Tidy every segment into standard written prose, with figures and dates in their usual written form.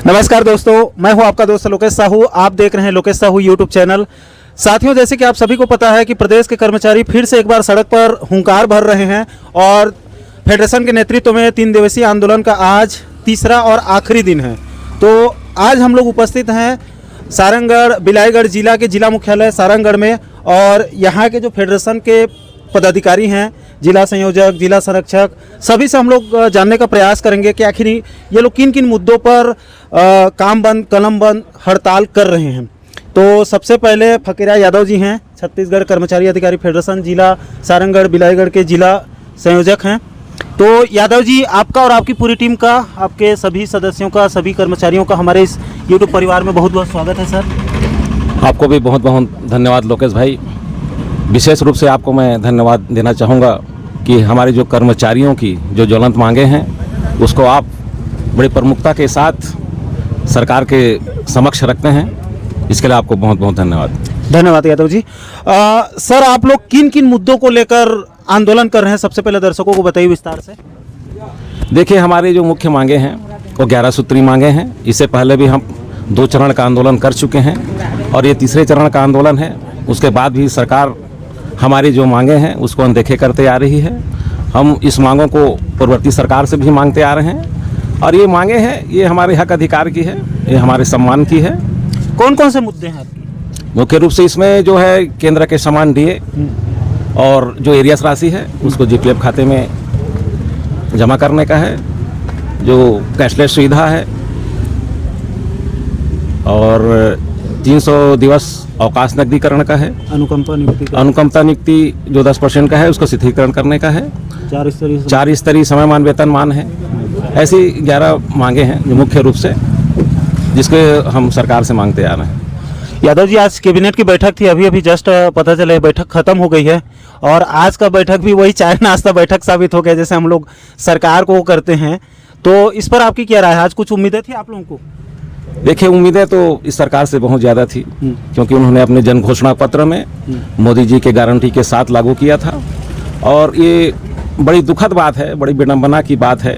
नमस्कार दोस्तों, मैं हूं आपका दोस्त लोकेश साहू। आप देख रहे हैं लोकेश साहू यूट्यूब चैनल। साथियों, जैसे कि आप सभी को पता है कि प्रदेश के कर्मचारी फिर से एक बार सड़क पर हुंकार भर रहे हैं और फेडरेशन के नेतृत्व में 3 दिवसीय आंदोलन का आज तीसरा और आखिरी दिन है। तो आज हम लोग उपस्थित हैं सारंगगढ़ बिलाईगढ़ जिला के जिला मुख्यालय सारंगगढ़ में, और यहाँ के जो फेडरेशन के पदाधिकारी हैं, जिला संयोजक, जिला संरक्षक, सभी से हम लोग जानने का प्रयास करेंगे कि आखिर ये लोग किन किन मुद्दों पर काम बंद, कलम बंद, हड़ताल कर रहे हैं। तो सबसे पहले फकीरा यादव जी हैं, छत्तीसगढ़ कर्मचारी अधिकारी फेडरेशन जिला सारंगगढ़ बिलाईगढ़ के जिला संयोजक हैं। तो यादव जी, आपका और आपकी पूरी टीम का, आपके सभी सदस्यों का, सभी कर्मचारियों का हमारे इस यूट्यूब परिवार में बहुत बहुत स्वागत है सर। आपको भी बहुत बहुत धन्यवाद लोकेश भाई। विशेष रूप से आपको मैं धन्यवाद देना चाहूँगा कि हमारे जो कर्मचारियों की जो ज्वलंत मांगे हैं उसको आप बड़ी प्रमुखता के साथ सरकार के समक्ष रखते हैं। इसके लिए आपको बहुत बहुत धन्यवाद। धन्यवाद यादव जी। सर, आप लोग किन किन मुद्दों को लेकर आंदोलन कर रहे हैं, सबसे पहले दर्शकों को बताइए विस्तार से। देखिए, हमारी जो मुख्य मांगे हैं वो 11 सूत्री मांगे हैं। इससे पहले भी हम 2 चरण का आंदोलन कर चुके हैं और ये तीसरे चरण का आंदोलन है। उसके बाद भी सरकार हमारी जो मांगे हैं उसको अनदेखे करते आ रही है। हम इस मांगों को पूर्ववर्ती सरकार से भी मांगते आ रहे हैं और ये मांगे हैं, ये हमारे हक अधिकार की है, ये हमारे सम्मान की है। कौन कौन से मुद्दे हैं आपके? मुख्य रूप से इसमें जो है केंद्र के समान डीए और जो एरियस राशि है उसको जीपीएफ खाते में जमा करने का है, जो कैशलेस सुविधा है और 300 दिवस अवकाश नकदीकरण का है, अनुकंपा नियुक्ति जो 10% का है उसको शिथिलीकरण करने का है, 4 स्तरीय समयमान वेतनमान है। ऐसी 11 मांगे हैं जो मुख्य रूप से जिसके हम सरकार से मांगते आ रहे हैं। यादव जी, आज कैबिनेट की बैठक थी, अभी जस्ट पता चला बैठक खत्म हो गई है और आज का बैठक भी वही चाय नाश्ता बैठक साबित हो गया जैसे हम लोग सरकार को करते हैं। तो इस पर आपकी क्या राय है? आज कुछ उम्मीदें थी आप लोगों को? देखिए, उम्मीदें तो इस सरकार से बहुत ज़्यादा थी क्योंकि उन्होंने अपने जन घोषणा पत्र में मोदी जी के गारंटी के साथ लागू किया था। और ये बड़ी दुखद बात है, बड़ी विडंबना की बात है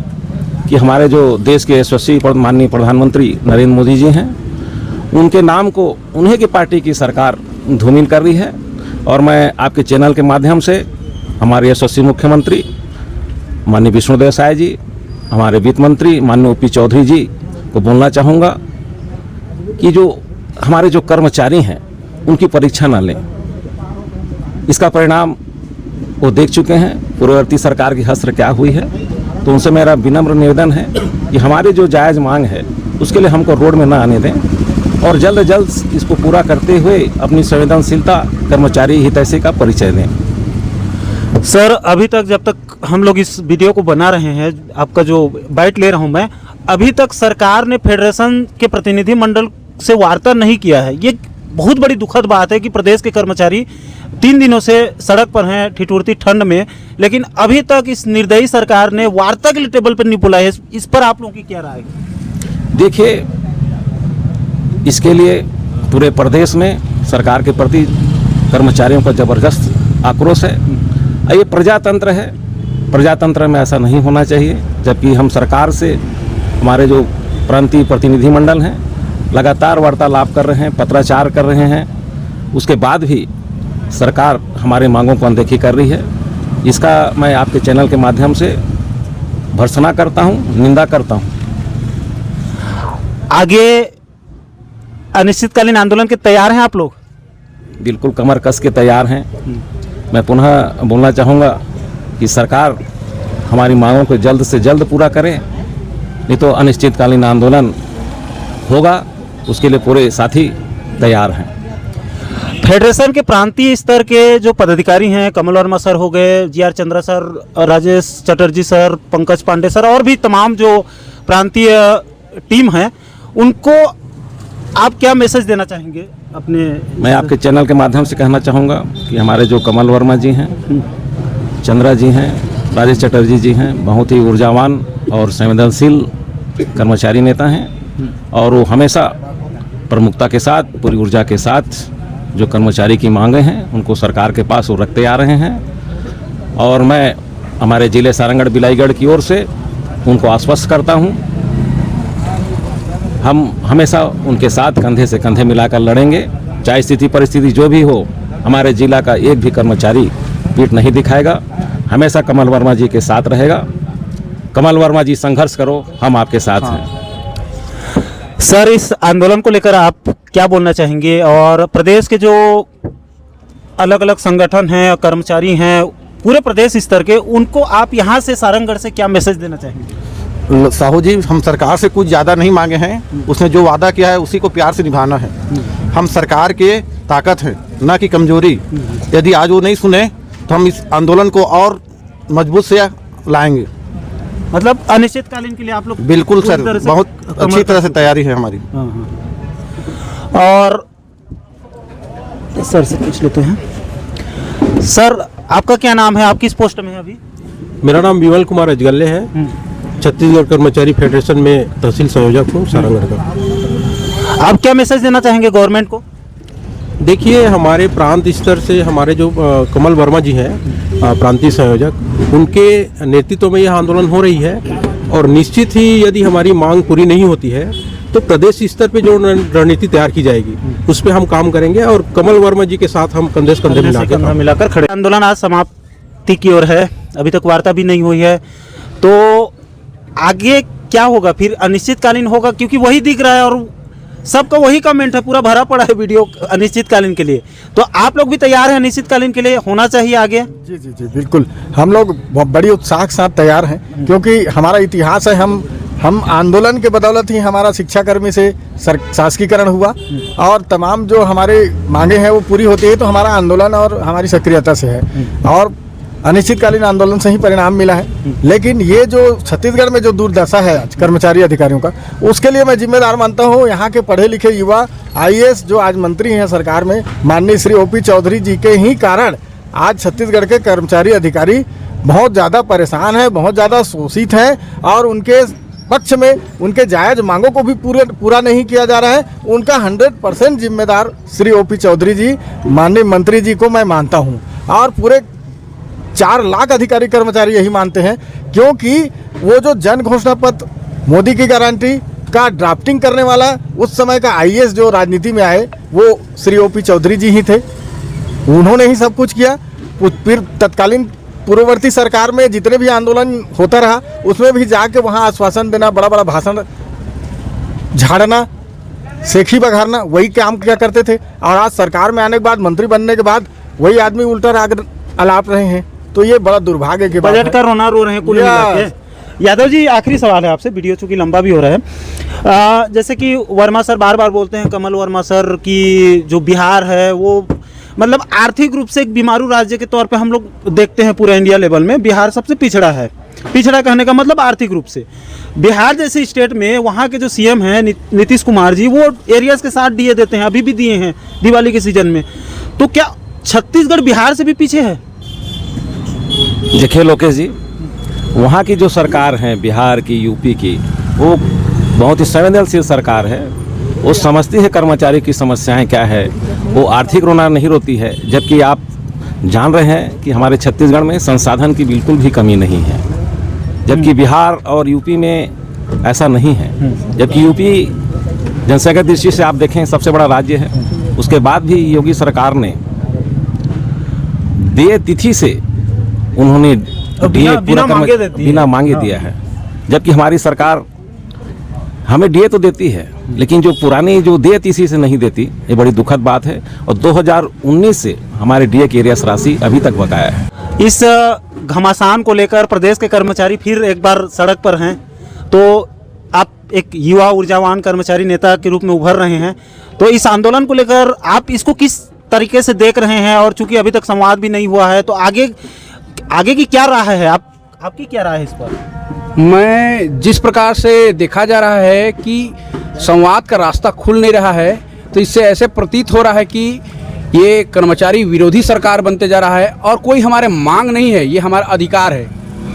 कि हमारे जो देश के यशस्वी माननीय प्रधानमंत्री नरेंद्र मोदी जी हैं, उनके नाम को उन्हीं की पार्टी की सरकार धूमिल कर रही है। और मैं आपके चैनल के माध्यम से हमारे यशस्वी मुख्यमंत्री माननीय विष्णुदेव साय जी, हमारे वित्त मंत्री माननीय ओपी चौधरी जी को बोलना चाहूँगा कि जो हमारे जो कर्मचारी हैं उनकी परीक्षा न लें। इसका परिणाम वो देख चुके हैं, पूर्ववर्ती सरकार की हस्र क्या हुई है। तो उनसे मेरा विनम्र निवेदन है कि हमारी जो जायज़ मांग है उसके लिए हमको रोड में न आने दें और जल्द से जल्द इसको पूरा करते हुए अपनी संवेदनशीलता कर्मचारी हितैषी का परिचय दें। सर, अभी तक जब तक हम लोग इस वीडियो को बना रहे हैं, आपका जो बाइट ले रहा हूं मैं, अभी तक सरकार ने फेडरेशन के प्रतिनिधि मंडल से वार्ता नहीं किया है। ये बहुत बड़ी दुखद बात है कि प्रदेश के कर्मचारी 3 दिनों से सड़क पर हैं ठिठुरती ठंड में, लेकिन अभी तक इस निर्दयी सरकार ने वार्ता के लिए टेबल पर नहीं बुलाया है। इस पर आप लोगों की क्या राय है? देखिए, इसके लिए पूरे प्रदेश में सरकार के प्रति कर्मचारियों का जबरदस्त आक्रोश है। ये प्रजातंत्र है, प्रजातंत्र में ऐसा नहीं होना चाहिए। जबकि हम सरकार से, हमारे जो प्रांतीय प्रतिनिधि मंडल हैं, लगातार वार्तालाप कर रहे हैं, पत्राचार कर रहे हैं, उसके बाद भी सरकार हमारे मांगों को अनदेखी कर रही है। इसका मैं आपके चैनल के माध्यम से भर्त्सना करता हूं, निंदा करता हूं। आगे अनिश्चितकालीन आंदोलन के तैयार हैं आप लोग? बिल्कुल कमर कस के तैयार हैं। मैं पुनः बोलना चाहूँगा कि सरकार हमारी मांगों को जल्द से जल्द पूरा करे, नहीं तो अनिश्चितकालीन आंदोलन होगा। उसके लिए पूरे साथी तैयार हैं। फेडरेशन के प्रांतीय स्तर के जो पदाधिकारी हैं, कमल वर्मा सर हो गए, GR Chandra sir, Rajesh Chatterjee sir, Pankaj Pande sir और भी तमाम जो प्रांतीय टीम है, उनको आप क्या मैसेज देना चाहेंगे अपने? मैं आपके चैनल के माध्यम से कहना चाहूँगा कि हमारे जो कमल वर्मा जी हैं, चंद्रा जी हैं, राजेश चटर्जी जी हैं, बहुत ही ऊर्जावान और संवेदनशील कर्मचारी नेता हैं और वो हमेशा प्रमुखता के साथ, पूरी ऊर्जा के साथ जो कर्मचारी की मांगें हैं उनको सरकार के पास वो रखते आ रहे हैं। और मैं हमारे जिले सारंगगढ़ बिलाईगढ़ की ओर से उनको आश्वस्त करता हूं हम हमेशा उनके साथ कंधे से कंधे मिलाकर लड़ेंगे, चाहे स्थिति परिस्थिति जो भी हो। हमारे जिला का एक भी कर्मचारी पीठ नहीं दिखाएगा, हमेशा कमल वर्मा जी के साथ रहेगा। कमल वर्मा जी संघर्ष करो, हम आपके साथ हैं। सर, इस आंदोलन को लेकर आप क्या बोलना चाहेंगे, और प्रदेश के जो अलग अलग संगठन हैं, कर्मचारी हैं, पूरे प्रदेश स्तर के, उनको आप यहाँ से सारंगगढ़ से क्या मैसेज देना चाहेंगे? साहू जी, हम सरकार से कुछ ज़्यादा नहीं मांगे हैं, उसने जो वादा किया है उसी को प्यार से निभाना है। हम सरकार के ताकत हैं, ना कि कमजोरी। यदि आज वो नहीं सुने तो हम इस आंदोलन को और मजबूत से लाएंगे। मतलब अनिश्चितकालीन के लिए आप लोग बिल्कुल सर, बहुत अच्छी तरह से तैयारी है हमारी। और सर से पूछ लेते हैं। सर, आपका क्या नाम है, आप किस पोस्ट में हैं अभी? मेरा नाम विमल कुमार अजगल्ले है, छत्तीसगढ़ कर्मचारी फेडरेशन में तहसील संयोजक हूँ सारंगगढ़ का। आप क्या मैसेज देना चाहेंगे गवर्नमेंट को? देखिए, हमारे प्रांत स्तर से हमारे जो कमल वर्मा जी हैं प्रांतीय संयोजक, उनके नेतृत्व में यह आंदोलन हो रही है। और निश्चित ही यदि हमारी मांग पूरी नहीं होती है तो प्रदेश स्तर पे जो रणनीति तैयार की जाएगी उस पर हम काम करेंगे, और कमल वर्मा जी के साथ हम कंधे से कंधे मिलाकर खड़े। आंदोलन आज समाप्ति की ओर है, अभी तक वार्ता भी नहीं हुई है, तो आगे क्या होगा? फिर अनिश्चितकालीन होगा, क्योंकि वही दिख रहा है और सबका वही कमेंट है, पूरा भरा पड़ा है वीडियो अनिश्चितकालीन के लिए। तो आप लोग भी तैयार हैं अनिश्चितकालीन के लिए? होना चाहिए आगे? जी जी जी बिल्कुल, हम लोग बड़ी उत्साह के साथ तैयार हैं, क्योंकि हमारा इतिहास है। हम आंदोलन के बदौलत ही हमारा शिक्षाकर्मी से शासकीकरण हुआ, और तमाम जो हमारे मांगे हैं वो पूरी होती है तो हमारा आंदोलन और हमारी सक्रियता से है, और अनिश्चितकालीन आंदोलन से ही परिणाम मिला है। लेकिन ये जो छत्तीसगढ़ में जो दुर्दशा है कर्मचारी अधिकारियों का, उसके लिए मैं जिम्मेदार मानता हूँ यहाँ के पढ़े लिखे युवा IAS जो आज मंत्री हैं सरकार में, माननीय श्री OP चौधरी जी के ही कारण आज छत्तीसगढ़ के कर्मचारी अधिकारी बहुत ज़्यादा परेशान हैं, बहुत ज़्यादा शोषित हैं, और उनके पक्ष में उनके जायज़ मांगों को भी पूरा नहीं किया जा रहा है। उनका 100% जिम्मेदार श्री OP चौधरी जी, माननीय मंत्री जी को मैं मानता हूँ, और पूरे 4 लाख अधिकारी कर्मचारी यही मानते हैं, क्योंकि वो जो जन घोषणा पत्र, मोदी की गारंटी का ड्राफ्टिंग करने वाला उस समय का IAS जो राजनीति में आए वो श्री OP चौधरी जी ही थे। उन्होंने ही सब कुछ किया। फिर तत्कालीन पूर्ववर्ती सरकार में जितने भी आंदोलन होता रहा उसमें भी जाके वहाँ आश्वासन देना, बड़ा बड़ा भाषण झाड़ना, सेखी बघारना, वही काम किया करते थे। और आज सरकार में आने के बाद, मंत्री बनने के बाद, वही आदमी उल्टा राग अलाप रहे हैं। तो ये बड़ा दुर्भाग्य की बात है। बजट का रोना रो रहे हैं कुल मिला के। यादव जी, आखिरी सवाल है आपसे, वीडियो चूंकि लंबा भी हो रहा है। जैसे कि वर्मा सर बार बार बोलते हैं, कमल वर्मा सर, की जो बिहार है वो मतलब आर्थिक रूप से एक बीमारू राज्य के तौर पे हम लोग देखते हैं पूरे इंडिया लेवल में, बिहार सबसे पिछड़ा है। पिछड़ा कहने का मतलब आर्थिक रूप से। बिहार जैसे स्टेट में वहाँ के जो CM हैं नीतीश कुमार जी, वो एरियाज के साथ DA देते हैं, अभी भी दिए हैं दिवाली के सीजन में। तो क्या छत्तीसगढ़ बिहार से भी पीछे है? देखिए लोकेश जी, वहाँ की जो सरकार है बिहार की, UP की, वो बहुत ही संवेदनशील सरकार है। वो समझती है कर्मचारी की समस्याएं क्या है, वो आर्थिक रोना नहीं रोती है। जबकि आप जान रहे हैं कि हमारे छत्तीसगढ़ में संसाधन की बिल्कुल भी कमी नहीं है, जबकि बिहार और UP में ऐसा नहीं है। जबकि UP जनसंख्या दृष्टि से आप देखें सबसे बड़ा राज्य है, उसके बाद भी योगी सरकार ने देय तिथि से उन्होंने बिना मांगे दिया है। जबकि हमारी सरकार हमें DA तो देती है, लेकिन जो पुरानी जो देय तिथि से नहीं देती, ये बड़ी दुखद बात है। और 2019 से हमारे DA की एरियस राशि अभी तक बकाया है। इस घमासान को लेकर प्रदेश के कर्मचारी फिर एक बार सड़क पर हैं। तो आप एक युवा ऊर्जावान कर्मचारी नेता के रूप में उभर रहे हैं, तो इस आंदोलन को लेकर आप इसको किस तरीके से देख रहे हैं? और चूंकि अभी तक संवाद भी नहीं हुआ है, तो आगे की क्या राह है? आपकी क्या राय है इस पर? मैं जिस प्रकार से देखा जा रहा है कि संवाद का रास्ता खुल नहीं रहा है, तो इससे ऐसे प्रतीत हो रहा है कि ये कर्मचारी विरोधी सरकार बनते जा रहा है, और कोई हमारे मांग नहीं है, ये हमारा अधिकार है।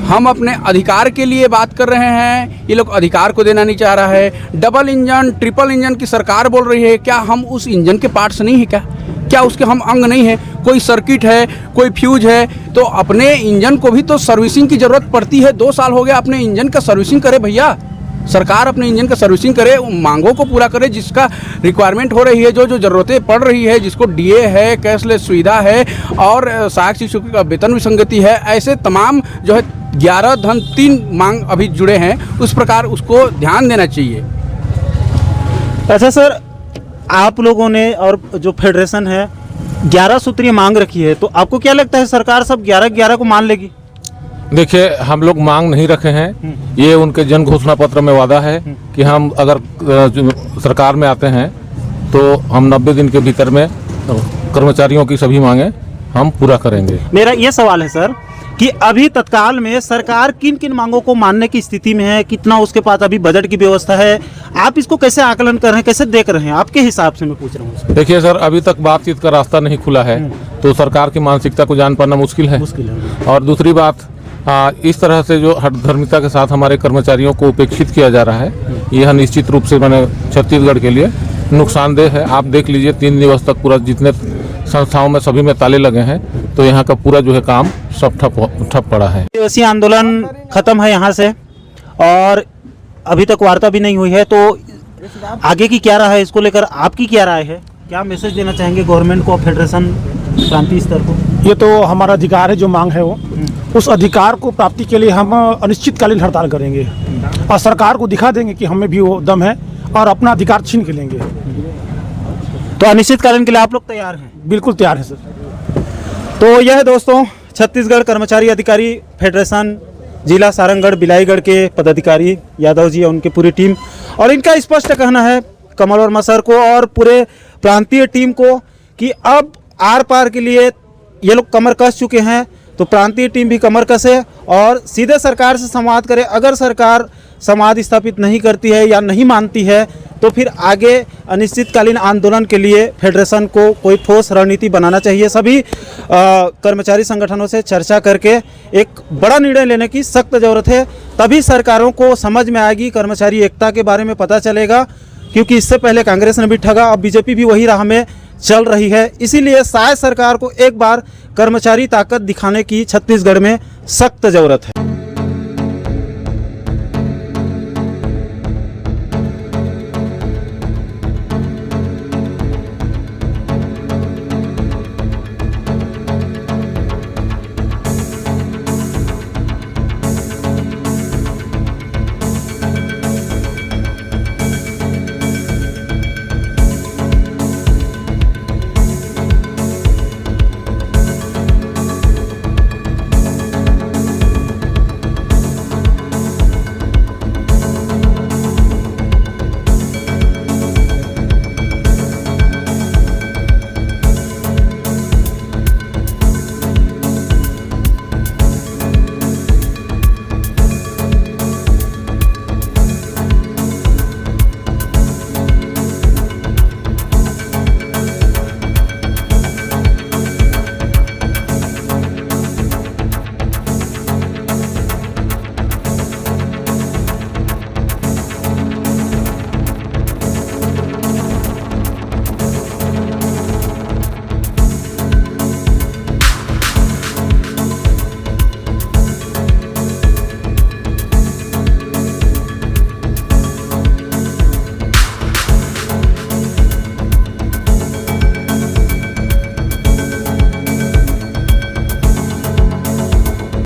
हम अपने अधिकार के लिए बात कर रहे हैं, ये लोग अधिकार को देना नहीं चाह रहा है। डबल इंजन, ट्रिपल इंजन की सरकार बोल रही है, क्या हम उस इंजन के पार्ट्स नहीं है? क्या उसके हम अंग नहीं है? कोई सर्किट है, कोई फ्यूज है, तो अपने इंजन को भी तो सर्विसिंग की ज़रूरत पड़ती है। 2 साल हो गया अपने इंजन का सर्विसिंग करे भैया, सरकार अपने इंजन का सर्विसिंग करे, उन मांगों को पूरा करे जिसका रिक्वायरमेंट हो रही है, जो जो ज़रूरतें पड़ रही है, जिसको डीए है, कैशलेस सुविधा है और सहायक शिक्षकों का वेतन विसंगति है, ऐसे तमाम जो है 11 धन 3 मांग अभी जुड़े हैं, उस प्रकार उसको ध्यान देना चाहिए। अच्छा सर, आप लोगों ने और जो फेडरेशन है 11 सूत्रीय मांग रखी है, तो आपको क्या लगता है सरकार सब 11 को मान लेगी? देखिए, हम लोग मांग नहीं रखे हैं, ये उनके जन घोषणा पत्र में वादा है कि हम अगर सरकार में आते हैं तो हम 90 दिन के भीतर में कर्मचारियों की सभी मांगें हम पूरा करेंगे। मेरा ये सवाल है सर कि अभी तत्काल में सरकार किन किन मांगों को मानने की स्थिति में है, कितना उसके पास अभी बजट की व्यवस्था है, आप इसको कैसे आकलन कर रहे हैं, कैसे देख रहे हैं, आपके हिसाब से मैं पूछ रहा हूँ। देखिए सर, अभी तक बातचीत का रास्ता नहीं खुला है, तो सरकार की मानसिकता को जान पाना मुश्किल है। और दूसरी बात, इस तरह से जो हठधर्मिता के साथ हमारे कर्मचारियों को उपेक्षित किया जा रहा है, यह निश्चित रूप से मैंने छत्तीसगढ़ के लिए नुकसानदेह है। आप देख लीजिए 3 दिवस तक पूरा जितने संस्थाओं में सभी में ताले लगे हैं, तो यहाँ का पूरा जो है काम सब ठप पड़ा है। दिवसीय आंदोलन खत्म है यहाँ से और अभी तक वार्ता भी नहीं हुई है, तो आगे की क्या राय है, इसको लेकर आपकी क्या राय है? क्या मैसेज देना चाहेंगे गवर्नमेंट को, फेडरेशन प्रांतीय स्तर को? ये तो हमारा अधिकार है, जो मांग है वो, उस अधिकार को प्राप्ति के लिए हम अनिश्चितकालीन हड़ताल करेंगे और सरकार को दिखा देंगे कि हमें भी वो दम है और अपना अधिकार छीन के लेंगे। तो अनिश्चितकालीन के लिए आप लोग तैयार हैं? बिल्कुल तैयार है सर। तो यह है दोस्तों छत्तीसगढ़ कर्मचारी अधिकारी फेडरेशन जिला सारंगढ़ बिलाईगढ़ के पदाधिकारी यादव जी और उनकी पूरी टीम, और इनका स्पष्ट कहना है कमल वर्मा सर को और पूरे प्रांतीय टीम को कि अब आर पार के लिए ये लोग कमर कस चुके हैं, तो प्रांतीय टीम भी कमर कसे और सीधे सरकार से संवाद करे। अगर सरकार संवाद स्थापित नहीं करती है या नहीं मानती है, तो फिर आगे अनिश्चितकालीन आंदोलन के लिए फेडरेशन को कोई ठोस रणनीति बनाना चाहिए। सभी कर्मचारी संगठनों से चर्चा करके एक बड़ा निर्णय लेने की सख्त ज़रूरत है, तभी सरकारों को समझ में आएगी, कर्मचारी एकता के बारे में पता चलेगा, क्योंकि इससे पहले कांग्रेस ने भी ठगा, अब बीजेपी भी वही राह में चल रही है। इसीलिए शायद सरकार को एक बार कर्मचारी ताकत दिखाने की छत्तीसगढ़ में सख्त ज़रूरत है।